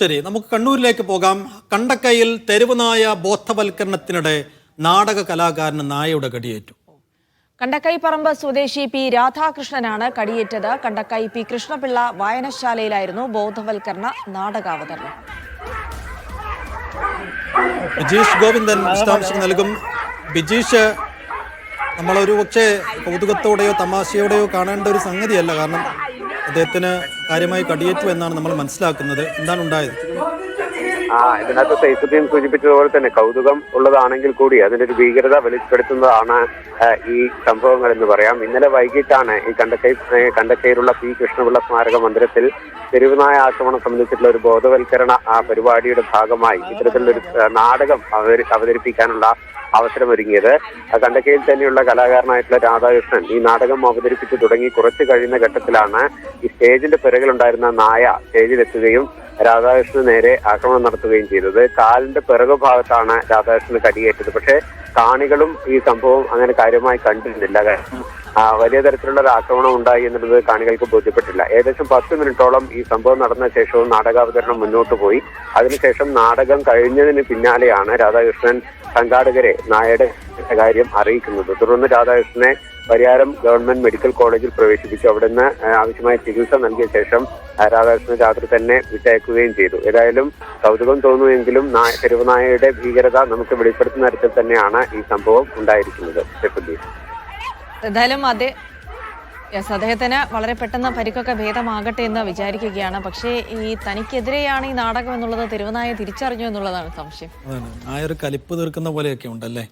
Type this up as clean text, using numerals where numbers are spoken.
ശരി, നമുക്ക് കണ്ണൂരിലേക്ക് പോകാം. കണ്ടക്കയിൽ തെരുവുനായ ബോധവൽക്കരണത്തിനിടെ നാടക കലാകാരന് നായയുടെ കടിയേറ്റു. കണ്ടക്കൈ പറമ്പ് സ്വദേശി പി രാധാകൃഷ്ണനാണ് കടിയേറ്റത്. കണ്ടക്കൈ പി കൃഷ്ണപിള്ള വായനശാലയിലായിരുന്നു ബോധവൽക്കരണ നാടകാവതരണം. ബിജീഷ് ഗോവിന്ദൻ വിശദാംശം നൽകും. ബിജീഷ്, നമ്മളൊരു പക്ഷേ കൗതുകത്തോടെയോ തമാശയോടെയോ കാണേണ്ട ഒരു സംഗതിയല്ല, കാരണം അദ്ദേഹത്തിന് കാര്യമായി കടിയേറ്റു എന്നാണ് നമ്മൾ മനസ്സിലാക്കുന്നത്. എന്താണ് ഉണ്ടായത്? ഇതിനകത്ത് സൈഫുദ്ദീൻ സൂചിപ്പിച്ചതുപോലെ തന്നെ കൗതുകം ഉള്ളതാണെങ്കിൽ കൂടി അതിന്റെ ഒരു ഭീകരത വെളിപ്പെടുത്തുന്നതാണ് ഈ സംഭവങ്ങൾ എന്ന് പറയാം. ഇന്നലെ വൈകിട്ടാണ് ഈ കണ്ടക്കയിലുള്ള പി കൃഷ്ണപിള്ള സ്മാരക മന്ദിരത്തിൽ തെരുവുനായ ആക്രമണം സംബന്ധിച്ചിട്ടുള്ള ഒരു ബോധവൽക്കരണ പരിപാടിയുടെ ഭാഗമായി ഇത്തരത്തിലുള്ളൊരു നാടകം അവതരിപ്പിക്കാനുള്ള അവസരമൊരുങ്ങിയത്. കണ്ടക്കയിൽ തന്നെയുള്ള കലാകാരനായിട്ടുള്ള രാധാകൃഷ്ണൻ ഈ നാടകം അവതരിപ്പിച്ച് തുടങ്ങി കുറച്ച് കഴിയുന്ന ഘട്ടത്തിലാണ് ഈ സ്റ്റേജിന്റെ പിറകിലുണ്ടായിരുന്ന നായ സ്റ്റേജിലെത്തുകയും രാധാകൃഷ്ണന് നേരെ ആക്രമണം നടത്തുകയും ചെയ്തത്. കാലിന്റെ പിറകു ഭാഗത്താണ് രാധാകൃഷ്ണന് കടിയേറ്റത്. പക്ഷേ കാണികളും ഈ സംഭവം അങ്ങനെ കാര്യമായി കണ്ടിരുന്നില്ല. കാരണം വലിയ തരത്തിലുള്ള ഒരു ആക്രമണം ഉണ്ടായി എന്നുള്ളത് കാണികൾക്ക് ബോധ്യപ്പെട്ടില്ല. ഏകദേശം 10 മിനിറ്റോളം ഈ സംഭവം നടന്ന ശേഷവും നാടകാവതരണം മുന്നോട്ട് പോയി. അതിനുശേഷം നാടകം കഴിഞ്ഞതിന് പിന്നാലെയാണ് രാധാകൃഷ്ണൻ സംഘാടകരെ നായയുടെ കാര്യം അറിയിക്കുന്നത്. തുടർന്ന് രാധാകൃഷ്ണനെ പരിയാരം ഗവൺമെന്റ് മെഡിക്കൽ കോളേജിൽ പ്രവേശിപ്പിച്ചു. അവിടെ നിന്ന് ആവശ്യമായ ചികിത്സ നൽകിയ ശേഷം രാധാകൃഷ്ണൻ രാത്രി തന്നെ വിട്ടയക്കുകയും ചെയ്തു. ഏതായാലും കൗതുകം തോന്നുമെങ്കിലും തെരുവുനായയുടെ ഭീകരത നമുക്ക് വെളിപ്പെടുത്തുന്ന തരത്തിൽ തന്നെയാണ് ഈ സംഭവം ഉണ്ടായിരിക്കുന്നത്. എന്തായാലും അദ്ദേഹത്തിന് വളരെ പെട്ടെന്ന് പരിക്കൊക്കെ ഭേദമാകട്ടെ എന്ന് വിചാരിക്കുകയാണ്. പക്ഷേ ഈ തനിക്കെതിരെയാണ് ഈ നാടകം എന്നുള്ളത് തെരുവുനായ തിരിച്ചറിഞ്ഞു എന്നുള്ളതാണ് സംശയം. നായ ഒരു കലിപ്പ് തീർക്കുന്ന പോലെയൊക്കെ ഉണ്ടല്ലേ?